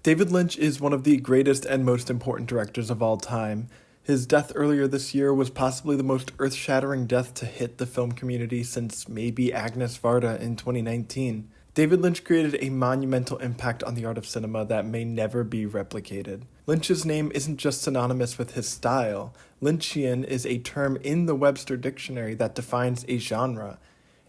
David Lynch is one of the greatest and most important directors of all time. His death earlier this year was possibly the most earth-shattering death to hit the film community since maybe Agnes Varda in 2019. David Lynch created a monumental impact on the art of cinema that may never be replicated. Lynch's name isn't just synonymous with his style. Lynchian is a term in the Webster Dictionary that defines a genre.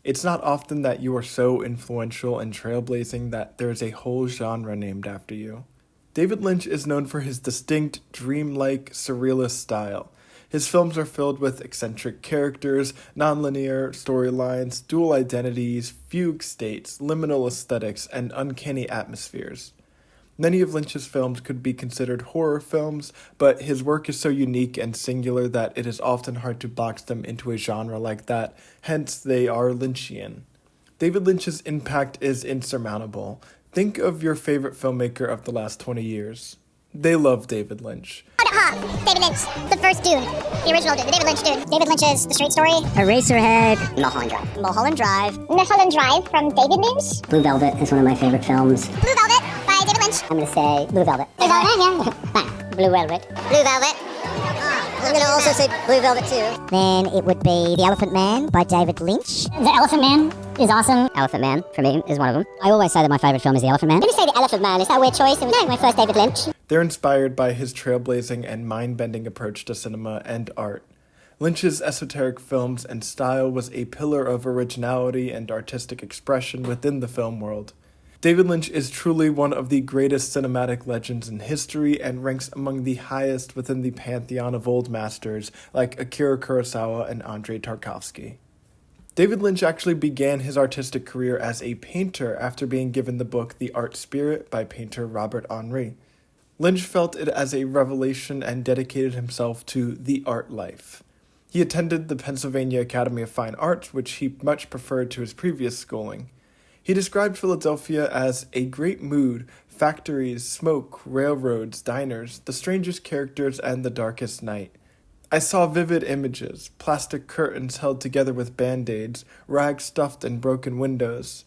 It's not often that you are so influential and trailblazing that there is a whole genre named after you. David Lynch is known for his distinct, dreamlike, surrealist style. His films are filled with eccentric characters, nonlinear storylines, dual identities, fugue states, liminal aesthetics, and uncanny atmospheres. Many of Lynch's films could be considered horror films, but his work is so unique and singular that it is often hard to box them into a genre like that, hence they are Lynchian. David Lynch's impact is insurmountable. Think of your favorite filmmaker of the last 20 years. They love David Lynch. David Lynch, the first Dune, the original Dune, the David Lynch Dune. David Lynch's The Straight Story, Eraserhead, Mulholland Drive. Mulholland Drive from David Lynch. Blue Velvet is one of my favorite films. Blue Velvet by David Lynch. I'm gonna say Blue Velvet. Blue Velvet, yeah. Blue Velvet. Blue Velvet. I'm gonna also say Blue Velvet too. Then it would be The Elephant Man by David Lynch. The Elephant Man is awesome. Elephant Man, for me, is one of them. I always say that my favorite film is The Elephant Man. Let me say The Elephant Man. Is that a weird choice? It was my first David Lynch. They're inspired by his trailblazing and mind-bending approach to cinema and art. Lynch's esoteric films and style was a pillar of originality and artistic expression within the film world. David Lynch is truly one of the greatest cinematic legends in history and ranks among the highest within the pantheon of old masters like Akira Kurosawa and Andrei Tarkovsky. David Lynch actually began his artistic career as a painter after being given the book The Art Spirit by painter Robert Henri. Lynch felt it as a revelation and dedicated himself to the art life. He attended the Pennsylvania Academy of Fine Arts, which he much preferred to his previous schooling. He described Philadelphia as a great mood, factories, smoke, railroads, diners, the strangest characters, and the darkest night. I saw vivid images, plastic curtains held together with band-aids, rags stuffed in broken windows.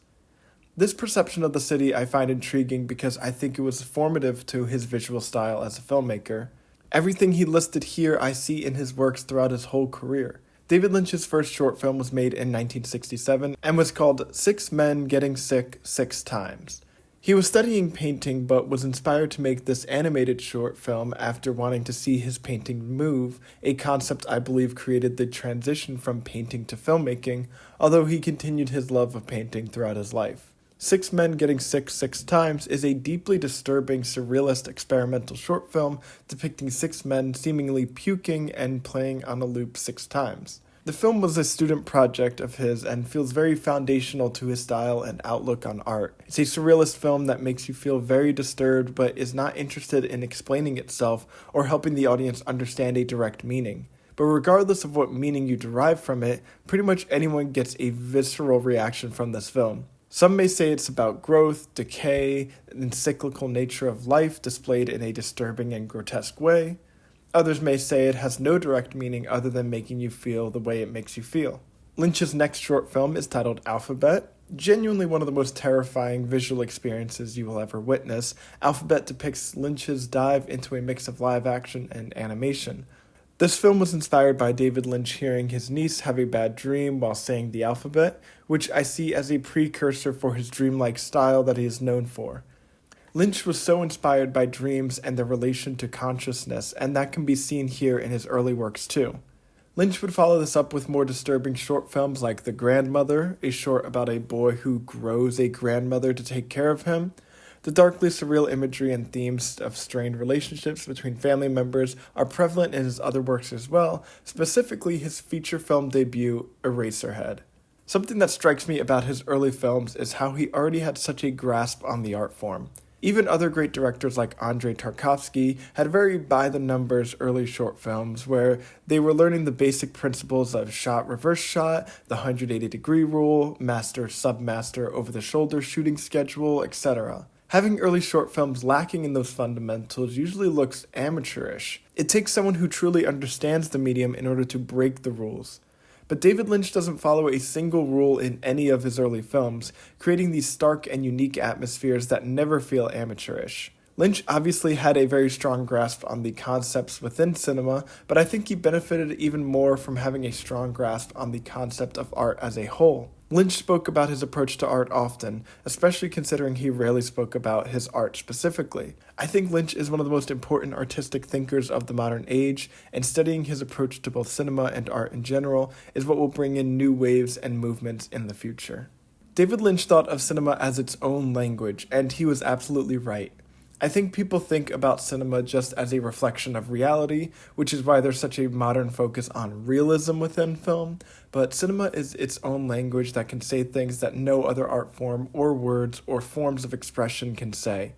This perception of the city I find intriguing because I think it was formative to his visual style as a filmmaker. Everything he listed here I see in his works throughout his whole career. David Lynch's first short film was made in 1967 and was called 6 Men Getting Sick 6 Times. He was studying painting but was inspired to make this animated short film after wanting to see his painting move, a concept I believe created the transition from painting to filmmaking, although he continued his love of painting throughout his life. 6 Men Getting Sick 6 Times is a deeply disturbing, surrealist experimental short film depicting 6 men seemingly puking and playing on a loop 6 times. The film was a student project of his and feels very foundational to his style and outlook on art. It's a surrealist film that makes you feel very disturbed but is not interested in explaining itself or helping the audience understand a direct meaning. But regardless of what meaning you derive from it, pretty much anyone gets a visceral reaction from this film. Some may say it's about growth, decay, and cyclical nature of life displayed in a disturbing and grotesque way. Others may say it has no direct meaning other than making you feel the way it makes you feel. Lynch's next short film is titled Alphabet. Genuinely one of the most terrifying visual experiences you will ever witness. Alphabet depicts Lynch's dive into a mix of live action and animation. This film was inspired by David Lynch hearing his niece have a bad dream while saying the alphabet, which I see as a precursor for his dreamlike style that he is known for. Lynch was so inspired by dreams and their relation to consciousness, and that can be seen here in his early works too. Lynch would follow this up with more disturbing short films like The Grandmother, a short about a boy who grows a grandmother to take care of him. The darkly surreal imagery and themes of strained relationships between family members are prevalent in his other works as well, specifically his feature film debut, Eraserhead. Something that strikes me about his early films is how he already had such a grasp on the art form. Even other great directors like Andrei Tarkovsky had very by-the-numbers early short films where they were learning the basic principles of shot-reverse shot, the 180-degree rule, master-submaster over-the-shoulder shooting schedule, etc. Having early short films lacking in those fundamentals usually looks amateurish. It takes someone who truly understands the medium in order to break the rules. But David Lynch doesn't follow a single rule in any of his early films, creating these stark and unique atmospheres that never feel amateurish. Lynch obviously had a very strong grasp on the concepts within cinema, but I think he benefited even more from having a strong grasp on the concept of art as a whole. Lynch spoke about his approach to art often, especially considering he rarely spoke about his art specifically. I think Lynch is one of the most important artistic thinkers of the modern age, and studying his approach to both cinema and art in general is what will bring in new waves and movements in the future. David Lynch thought of cinema as its own language, and he was absolutely right. I think people think about cinema just as a reflection of reality, which is why there's such a modern focus on realism within film, but cinema is its own language that can say things that no other art form or words or forms of expression can say.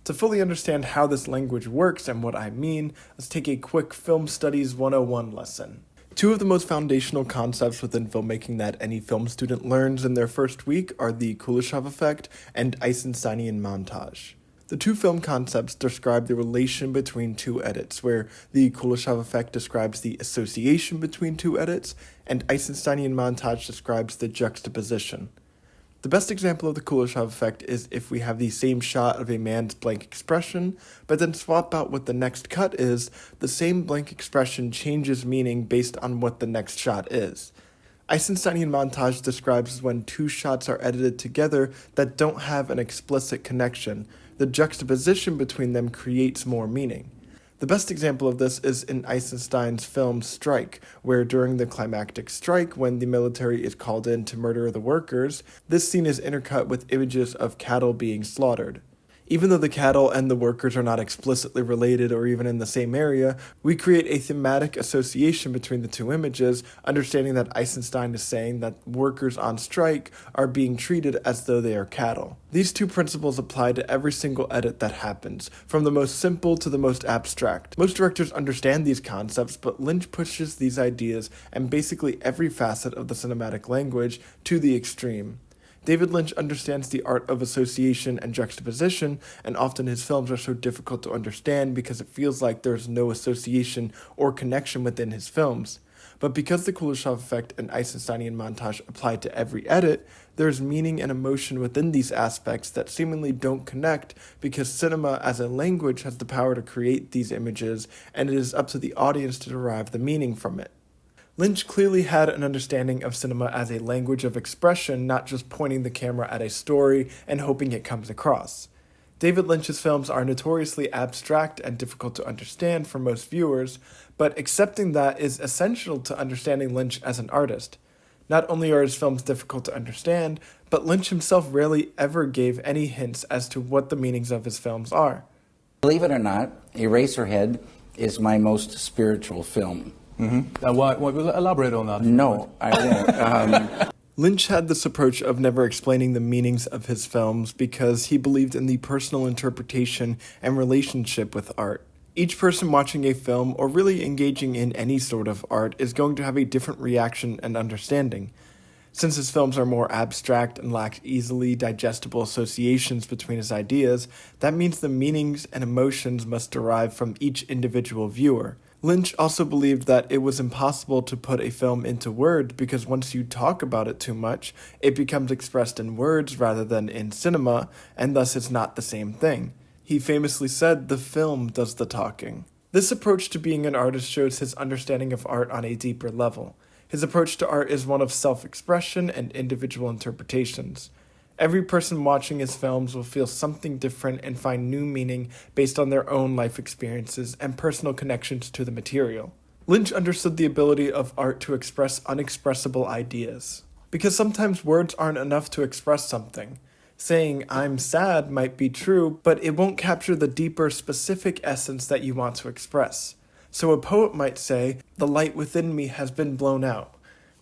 To fully understand how this language works and what I mean, let's take a quick Film Studies 101 lesson. Two of the most foundational concepts within filmmaking that any film student learns in their first week are the Kuleshov effect and Eisensteinian montage. The two film concepts describe the relation between two edits, where the Kuleshov effect describes the association between two edits, and Eisensteinian montage describes the juxtaposition. The best example of the Kuleshov effect is if we have the same shot of a man's blank expression, but then swap out what the next cut is, the same blank expression changes meaning based on what the next shot is. Eisensteinian montage describes when two shots are edited together that don't have an explicit connection. The juxtaposition between them creates more meaning. The best example of this is in Eisenstein's film Strike, where during the climactic strike, when the military is called in to murder the workers, this scene is intercut with images of cattle being slaughtered. Even though the cattle and the workers are not explicitly related or even in the same area, we create a thematic association between the two images, understanding that Eisenstein is saying that workers on strike are being treated as though they are cattle. These two principles apply to every single edit that happens, from the most simple to the most abstract. Most directors understand these concepts, but Lynch pushes these ideas and basically every facet of the cinematic language to the extreme. David Lynch understands the art of association and juxtaposition, and often his films are so difficult to understand because it feels like there's no association or connection within his films. But because the Kuleshov effect and Eisensteinian montage apply to every edit, there's meaning and emotion within these aspects that seemingly don't connect because cinema as a language has the power to create these images, and it is up to the audience to derive the meaning from it. Lynch clearly had an understanding of cinema as a language of expression, not just pointing the camera at a story and hoping it comes across. David Lynch's films are notoriously abstract and difficult to understand for most viewers, but accepting that is essential to understanding Lynch as an artist. Not only are his films difficult to understand, but Lynch himself rarely ever gave any hints as to what the meanings of his films are. Believe it or not, Eraserhead is my most spiritual film. Mm-hmm. Elaborate on that. No, I won't. Lynch had this approach of never explaining the meanings of his films because he believed in the personal interpretation and relationship with art. Each person watching a film or really engaging in any sort of art is going to have a different reaction and understanding. Since his films are more abstract and lack easily digestible associations between his ideas, that means the meanings and emotions must derive from each individual viewer. Lynch also believed that it was impossible to put a film into words because once you talk about it too much, it becomes expressed in words rather than in cinema, and thus it's not the same thing. He famously said, "The film does the talking." This approach to being an artist shows his understanding of art on a deeper level. His approach to art is one of self-expression and individual interpretations. Every person watching his films will feel something different and find new meaning based on their own life experiences and personal connections to the material. Lynch understood the ability of art to express unexpressible ideas. Because sometimes words aren't enough to express something. Saying, "I'm sad" might be true, but it won't capture the deeper, specific essence that you want to express. So a poet might say, "The light within me has been blown out."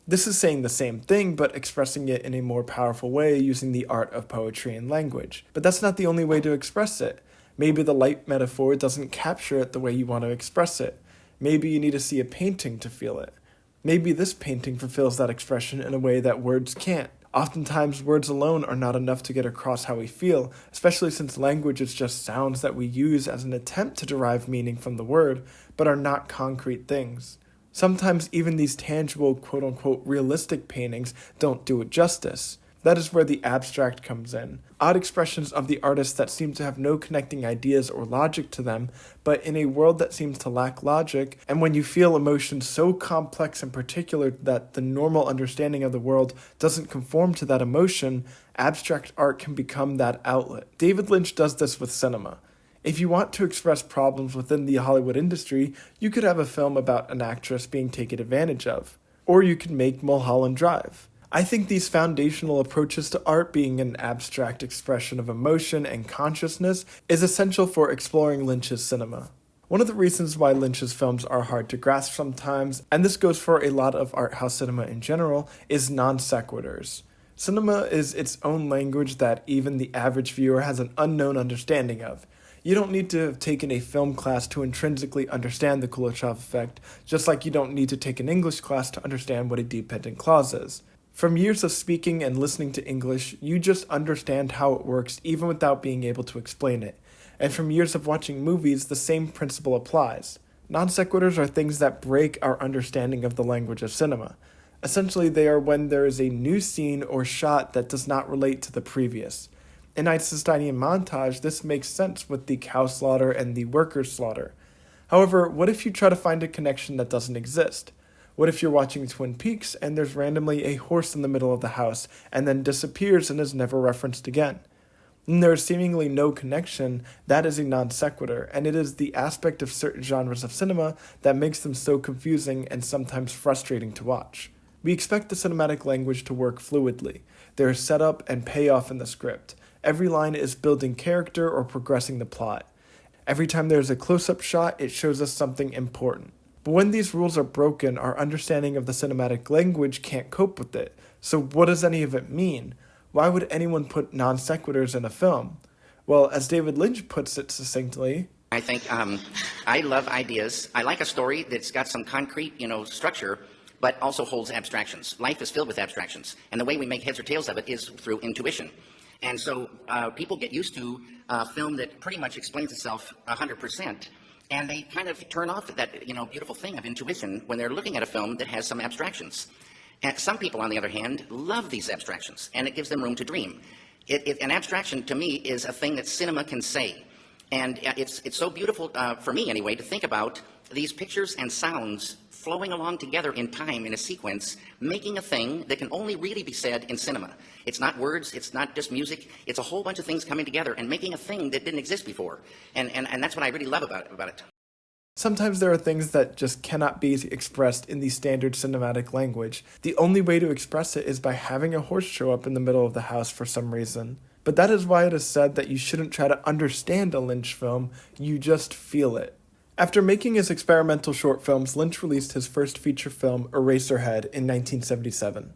This is saying the same thing, but expressing it in a more powerful way using the art of poetry and language. But that's not the only way to express it. Maybe the light metaphor doesn't capture it the way you want to express it. Maybe you need to see a painting to feel it. Maybe this painting fulfills that expression in a way that words can't. Oftentimes, words alone are not enough to get across how we feel, especially since language is just sounds that we use as an attempt to derive meaning from the word, but are not concrete things. Sometimes even these tangible, quote-unquote, realistic paintings don't do it justice. That is where the abstract comes in. Odd expressions of the artist that seem to have no connecting ideas or logic to them, but in a world that seems to lack logic, and when you feel emotions so complex and particular that the normal understanding of the world doesn't conform to that emotion, abstract art can become that outlet. David Lynch does this with cinema. If you want to express problems within the Hollywood industry, you could have a film about an actress being taken advantage of. Or you could make Mulholland Drive. I think these foundational approaches to art being an abstract expression of emotion and consciousness is essential for exploring Lynch's cinema. One of the reasons why Lynch's films are hard to grasp sometimes, and this goes for a lot of art house cinema in general, is non sequiturs. Cinema is its own language that even the average viewer has an unknown understanding of. You don't need to have taken a film class to intrinsically understand the Kuleshov effect, just like you don't need to take an English class to understand what a dependent clause is. From years of speaking and listening to English, you just understand how it works even without being able to explain it. And from years of watching movies, the same principle applies. Non sequiturs are things that break our understanding of the language of cinema. Essentially, they are when there is a new scene or shot that does not relate to the previous. In Einsteinian montage, this makes sense with the cow slaughter and the workers' slaughter. However, what if you try to find a connection that doesn't exist? What if you're watching Twin Peaks and there's randomly a horse in the middle of the house and then disappears and is never referenced again? When there is seemingly no connection, that is a non sequitur, and it is the aspect of certain genres of cinema that makes them so confusing and sometimes frustrating to watch. We expect the cinematic language to work fluidly. There is setup and payoff in the script. Every line is building character or progressing the plot. Every time there is a close-up shot, it shows us something important. But when these rules are broken, our understanding of the cinematic language can't cope with it. So what does any of it mean? Why would anyone put non sequiturs in a film? Well, as David Lynch puts it succinctly, I think I love ideas. I like a story that's got some concrete, structure, but also holds abstractions. Life is filled with abstractions, and the way we make heads or tails of it is through intuition. And so people get used to a film that pretty much explains itself 100%. And they kind of turn off that, beautiful thing of intuition when they're looking at a film that has some abstractions. And some people, on the other hand, love these abstractions, and it gives them room to dream. An abstraction, to me, is a thing that cinema can say. And it's so beautiful, for me anyway, to think about these pictures and sounds flowing along together in time in a sequence, making a thing that can only really be said in cinema. It's not words, it's not just music, it's a whole bunch of things coming together and making a thing that didn't exist before. And that's what I really love about it. sometimes there are things that just cannot be expressed in the standard cinematic language. The only way to express it is by having a horse show up in the middle of the house for some reason. But that is why it is said that you shouldn't try to understand a Lynch film, you just feel it. After making his experimental short films, Lynch released his first feature film, Eraserhead, in 1977.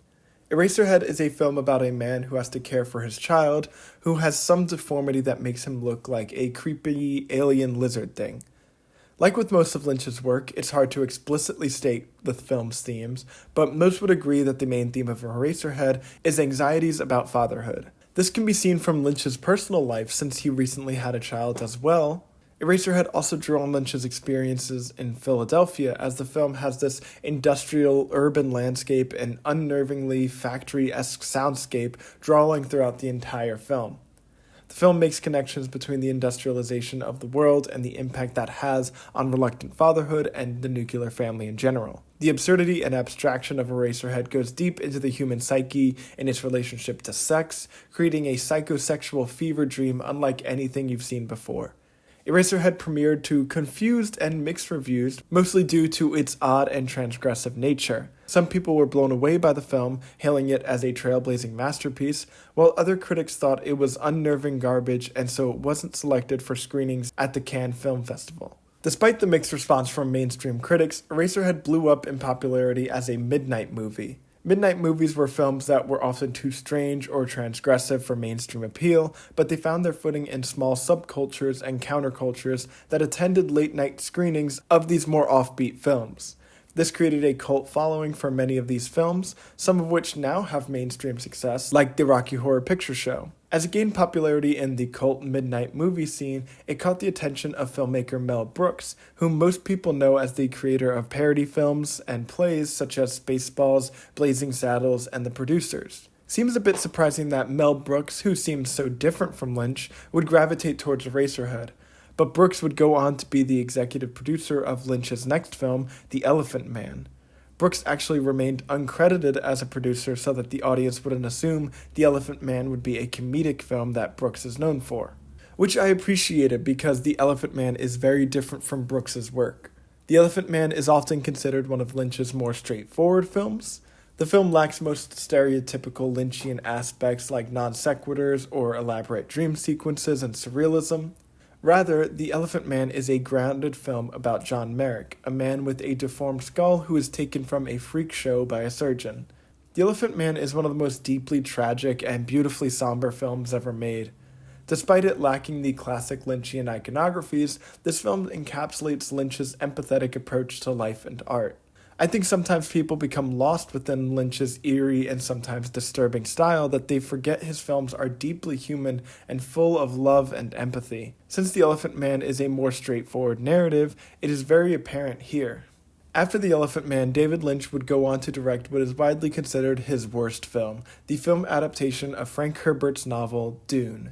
Eraserhead is a film about a man who has to care for his child, who has some deformity that makes him look like a creepy alien lizard thing. Like with most of Lynch's work, it's hard to explicitly state the film's themes, but most would agree that the main theme of Eraserhead is anxieties about fatherhood. This can be seen from Lynch's personal life since he recently had a child as well. Eraserhead also drew on Lynch's experiences in Philadelphia, as the film has this industrial urban landscape and unnervingly factory-esque soundscape drawing throughout the entire film. The film makes connections between the industrialization of the world and the impact that has on reluctant fatherhood and the nuclear family in general. The absurdity and abstraction of Eraserhead goes deep into the human psyche and its relationship to sex, creating a psychosexual fever dream unlike anything you've seen before. Eraserhead premiered to confused and mixed reviews, mostly due to its odd and transgressive nature. Some people were blown away by the film, hailing it as a trailblazing masterpiece, while other critics thought it was unnerving garbage and so it wasn't selected for screenings at the Cannes Film Festival. Despite the mixed response from mainstream critics, Eraserhead blew up in popularity as a midnight movie. Midnight movies were films that were often too strange or transgressive for mainstream appeal, but they found their footing in small subcultures and countercultures that attended late-night screenings of these more offbeat films. This created a cult following for many of these films, some of which now have mainstream success, like the Rocky Horror Picture Show. As it gained popularity in the cult midnight movie scene, it caught the attention of filmmaker Mel Brooks, whom most people know as the creator of parody films and plays such as Spaceballs, Blazing Saddles, and The Producers. Seems a bit surprising that Mel Brooks, who seems so different from Lynch, would gravitate towards Eraserhead, but Brooks would go on to be the executive producer of Lynch's next film, The Elephant Man. Brooks actually remained uncredited as a producer so that the audience wouldn't assume The Elephant Man would be a comedic film that Brooks is known for, which I appreciated because The Elephant Man is very different from Brooks's work. The Elephant Man is often considered one of Lynch's more straightforward films. The film lacks most stereotypical Lynchian aspects like non sequiturs or elaborate dream sequences and surrealism. Rather, The Elephant Man is a grounded film about John Merrick, a man with a deformed skull who is taken from a freak show by a surgeon. The Elephant Man is one of the most deeply tragic and beautifully somber films ever made. Despite it lacking the classic Lynchian iconographies, this film encapsulates Lynch's empathetic approach to life and art. I think sometimes people become lost within Lynch's eerie and sometimes disturbing style that they forget his films are deeply human and full of love and empathy. Since The Elephant Man is a more straightforward narrative, it is very apparent here. After The Elephant Man, David Lynch would go on to direct what is widely considered his worst film, the film adaptation of Frank Herbert's novel, Dune.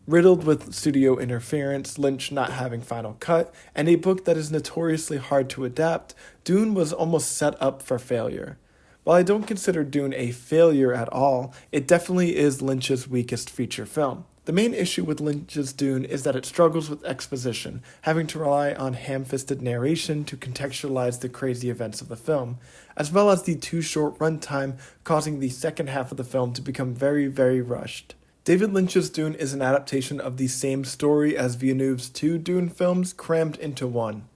Riddled with studio interference, Lynch not having final cut, and a book that is notoriously hard to adapt, Dune was almost set up for failure. While I don't consider Dune a failure at all, it definitely is Lynch's weakest feature film. The main issue with Lynch's Dune is that it struggles with exposition, having to rely on ham-fisted narration to contextualize the crazy events of the film, as well as the too short runtime causing the second half of the film to become very, very rushed. David Lynch's Dune is an adaptation of the same story as Villeneuve's two Dune films crammed into one.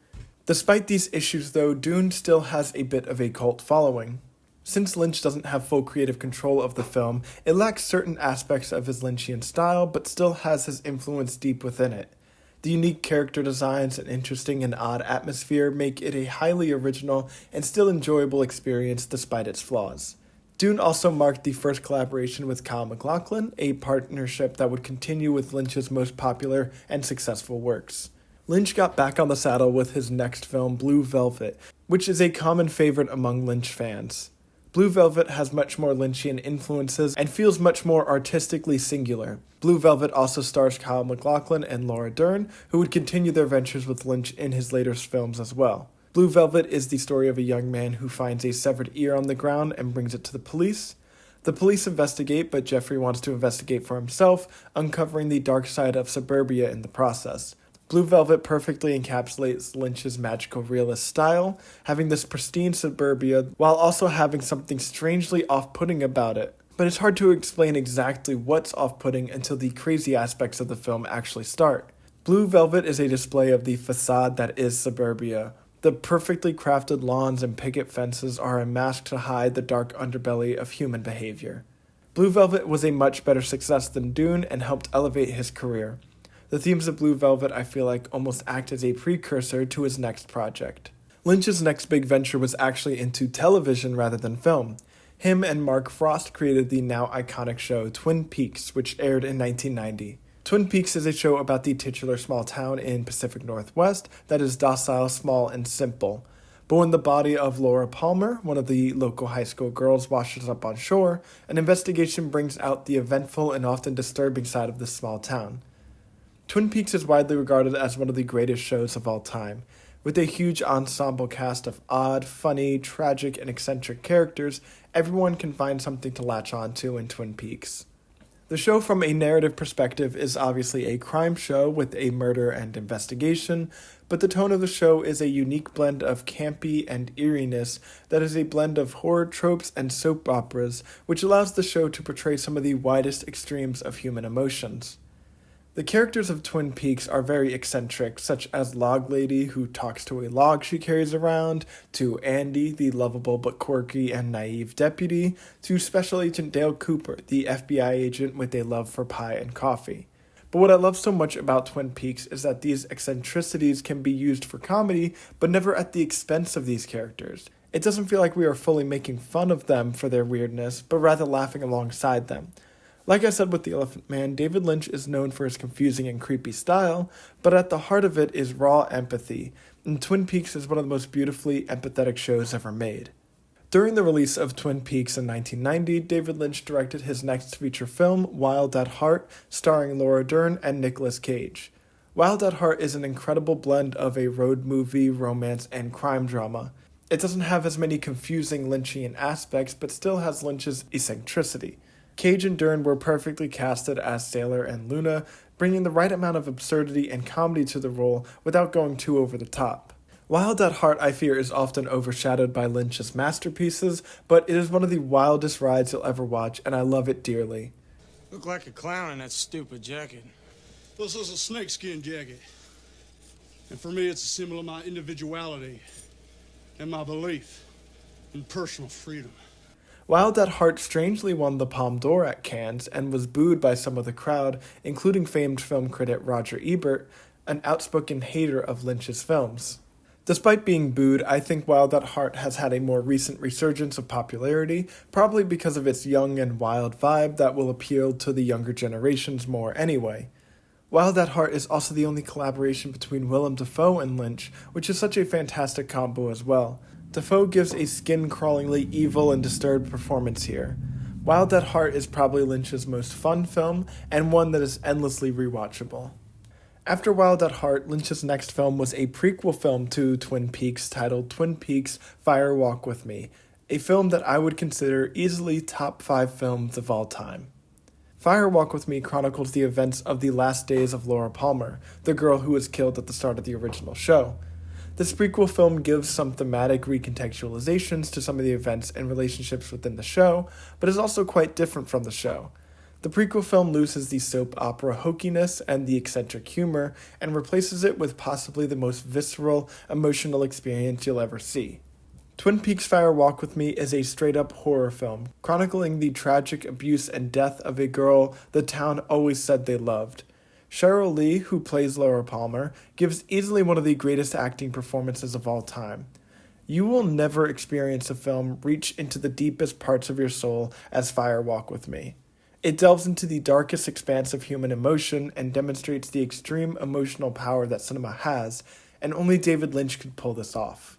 Despite these issues though, Dune still has a bit of a cult following. Since Lynch doesn't have full creative control of the film, it lacks certain aspects of his Lynchian style, but still has his influence deep within it. The unique character designs and interesting and odd atmosphere make it a highly original and still enjoyable experience despite its flaws. Dune also marked the first collaboration with Kyle MacLachlan, a partnership that would continue with Lynch's most popular and successful works. Lynch got back on the saddle with his next film, Blue Velvet, which is a common favorite among Lynch fans. Blue Velvet has much more Lynchian influences and feels much more artistically singular. Blue Velvet also stars Kyle MacLachlan and Laura Dern, who would continue their ventures with Lynch in his later films as well. Blue Velvet is the story of a young man who finds a severed ear on the ground and brings it to the police. The police investigate, but Jeffrey wants to investigate for himself, uncovering the dark side of suburbia in the process. Blue Velvet perfectly encapsulates Lynch's magical realist style, having this pristine suburbia while also having something strangely off-putting about it. But it's hard to explain exactly what's off-putting until the crazy aspects of the film actually start. Blue Velvet is a display of the facade that is suburbia. The perfectly crafted lawns and picket fences are a mask to hide the dark underbelly of human behavior. Blue Velvet was a much better success than Dune and helped elevate his career. The themes of Blue Velvet, I feel like, almost act as a precursor to his next project. Lynch's next big venture was actually into television rather than film. Him and Mark Frost created the now iconic show Twin Peaks, which aired in 1990. Twin Peaks is a show about the titular small town in Pacific Northwest that is docile, small, and simple. But when the body of Laura Palmer, one of the local high school girls, washes up on shore, an investigation brings out the eventful and often disturbing side of this small town. Twin Peaks is widely regarded as one of the greatest shows of all time. With a huge ensemble cast of odd, funny, tragic, and eccentric characters, everyone can find something to latch on to in Twin Peaks. The show from a narrative perspective is obviously a crime show with a murder and investigation, but the tone of the show is a unique blend of campy and eeriness that is a blend of horror tropes and soap operas, which allows the show to portray some of the widest extremes of human emotions. The characters of Twin Peaks are very eccentric, such as Log Lady, who talks to a log she carries around, to Andy, the lovable but quirky and naive deputy, to Special Agent Dale Cooper, the FBI agent with a love for pie and coffee. But what I love so much about Twin Peaks is that these eccentricities can be used for comedy, but never at the expense of these characters. It doesn't feel like we are fully making fun of them for their weirdness, but rather laughing alongside them. Like I said with The Elephant Man, David Lynch is known for his confusing and creepy style, but at the heart of it is raw empathy, and Twin Peaks is one of the most beautifully empathetic shows ever made. During the release of Twin Peaks in 1990, David Lynch directed his next feature film, Wild at Heart, starring Laura Dern and Nicolas Cage. Wild at Heart is an incredible blend of a road movie, romance, and crime drama. It doesn't have as many confusing Lynchian aspects, but still has Lynch's eccentricity. Cage and Dern were perfectly casted as Sailor and Luna, bringing the right amount of absurdity and comedy to the role without going too over the top. Wild at Heart, I fear, is often overshadowed by Lynch's masterpieces, but it is one of the wildest rides you'll ever watch, and I love it dearly. Look like a clown in that stupid jacket. This is a snakeskin jacket. And for me, it's a symbol of my individuality and my belief in personal freedom. Wild at Heart strangely won the Palme d'Or at Cannes and was booed by some of the crowd, including famed film critic Roger Ebert, an outspoken hater of Lynch's films. Despite being booed, I think Wild at Heart has had a more recent resurgence of popularity, probably because of its young and wild vibe that will appeal to the younger generations more anyway. Wild at Heart is also the only collaboration between Willem Dafoe and Lynch, which is such a fantastic combo as well. Dafoe gives a skin-crawlingly evil and disturbed performance here. Wild at Heart is probably Lynch's most fun film, and one that is endlessly rewatchable. After Wild at Heart, Lynch's next film was a prequel film to Twin Peaks titled Twin Peaks: Fire Walk with Me, a film that I would consider easily top 5 films of all time. Fire Walk with Me chronicles the events of the last days of Laura Palmer, the girl who was killed at the start of the original show. This prequel film gives some thematic recontextualizations to some of the events and relationships within the show, but is also quite different from the show. The prequel film loses the soap opera hokiness and the eccentric humor, and replaces it with possibly the most visceral, emotional experience you'll ever see. Twin Peaks: Fire Walk with Me is a straight-up horror film, chronicling the tragic abuse and death of a girl the town always said they loved. Cheryl Lee, who plays Laura Palmer, gives easily one of the greatest acting performances of all time. You will never experience a film reach into the deepest parts of your soul as Fire Walk with Me. It delves into the darkest expanse of human emotion and demonstrates the extreme emotional power that cinema has, and only David Lynch could pull this off.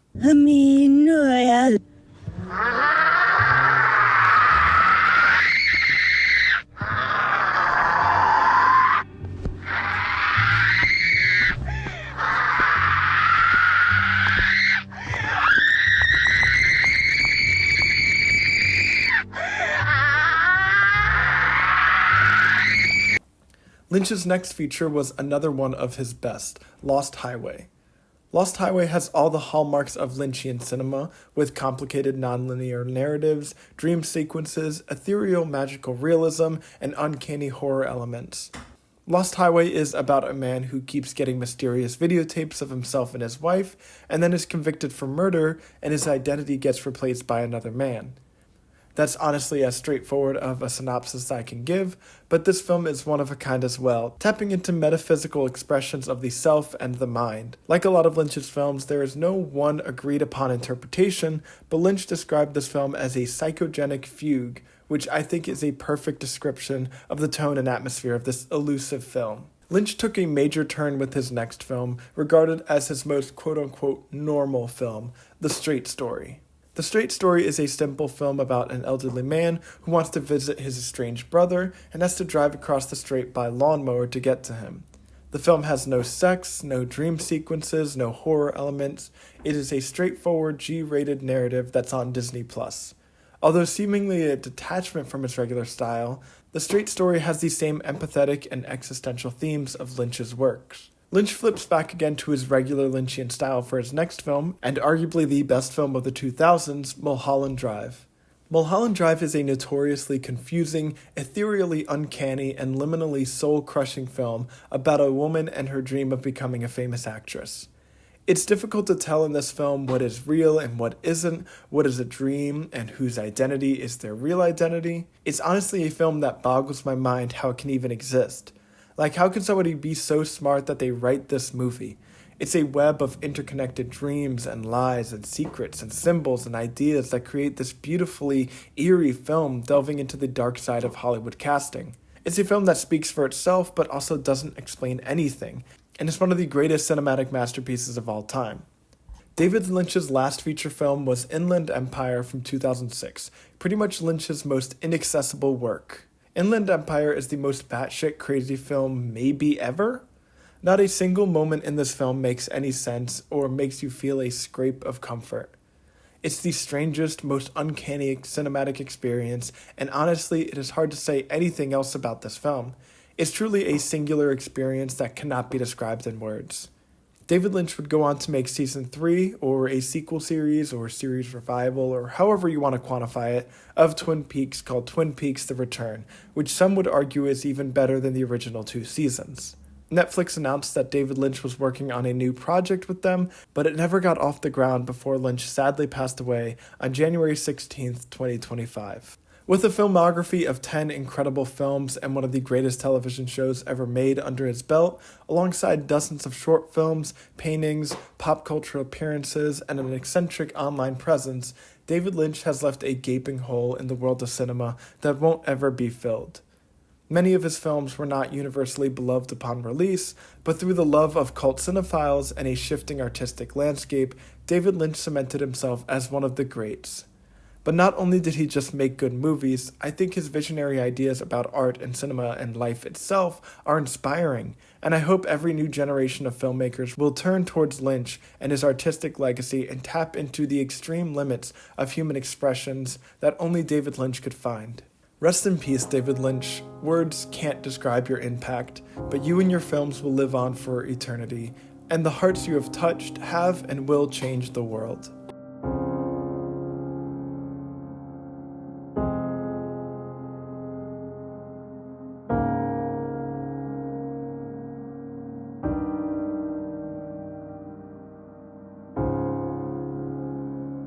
Lynch's next feature was another one of his best, Lost Highway. Lost Highway has all the hallmarks of Lynchian cinema, with complicated nonlinear narratives, dream sequences, ethereal magical realism, and uncanny horror elements. Lost Highway is about a man who keeps getting mysterious videotapes of himself and his wife, and then is convicted for murder, and his identity gets replaced by another man. That's honestly as straightforward of a synopsis as I can give, but this film is one of a kind as well, tapping into metaphysical expressions of the self and the mind. Like a lot of Lynch's films, there is no one agreed upon interpretation, but Lynch described this film as a psychogenic fugue, which I think is a perfect description of the tone and atmosphere of this elusive film. Lynch took a major turn with his next film, regarded as his most quote-unquote normal film, The Straight Story. The Straight Story is a simple film about an elderly man who wants to visit his estranged brother and has to drive across the strait by lawnmower to get to him. The film has no sex, no dream sequences, no horror elements. It is a straightforward G-rated narrative that's on Disney+. Although seemingly a detachment from its regular style, The Straight Story has the same empathetic and existential themes of Lynch's works. Lynch flips back again to his regular Lynchian style for his next film, and arguably the best film of the 2000s, Mulholland Drive. Mulholland Drive is a notoriously confusing, ethereally uncanny, and liminally soul-crushing film about a woman and her dream of becoming a famous actress. It's difficult to tell in this film what is real and what isn't, what is a dream, and whose identity is their real identity. It's honestly a film that boggles my mind how it can even exist. Like, how can somebody be so smart that they write this movie? It's a web of interconnected dreams and lies and secrets and symbols and ideas that create this beautifully eerie film delving into the dark side of Hollywood casting. It's a film that speaks for itself but also doesn't explain anything, and it's one of the greatest cinematic masterpieces of all time. David Lynch's last feature film was Inland Empire from 2006, pretty much Lynch's most inaccessible work. Inland Empire is the most batshit crazy film maybe ever. Not a single moment in this film makes any sense or makes you feel a scrape of comfort. It's the strangest, most uncanny cinematic experience, and honestly, it is hard to say anything else about this film. It's truly a singular experience that cannot be described in words. David Lynch would go on to make season 3, or a sequel series, or series revival, or however you want to quantify it, of Twin Peaks called Twin Peaks: The Return, which some would argue is even better than the original 2 seasons. Netflix announced that David Lynch was working on a new project with them, but it never got off the ground before Lynch sadly passed away on January 16th, 2025. With a filmography of 10 incredible films and one of the greatest television shows ever made under his belt, alongside dozens of short films, paintings, pop culture appearances, and an eccentric online presence, David Lynch has left a gaping hole in the world of cinema that won't ever be filled. Many of his films were not universally beloved upon release, but through the love of cult cinephiles and a shifting artistic landscape, David Lynch cemented himself as one of the greats. But not only did he just make good movies, I think his visionary ideas about art and cinema and life itself are inspiring, and I hope every new generation of filmmakers will turn towards Lynch and his artistic legacy and tap into the extreme limits of human expressions that only David Lynch could find. Rest in peace, David Lynch. Words can't describe your impact, but you and your films will live on for eternity, and the hearts you have touched have and will change the world.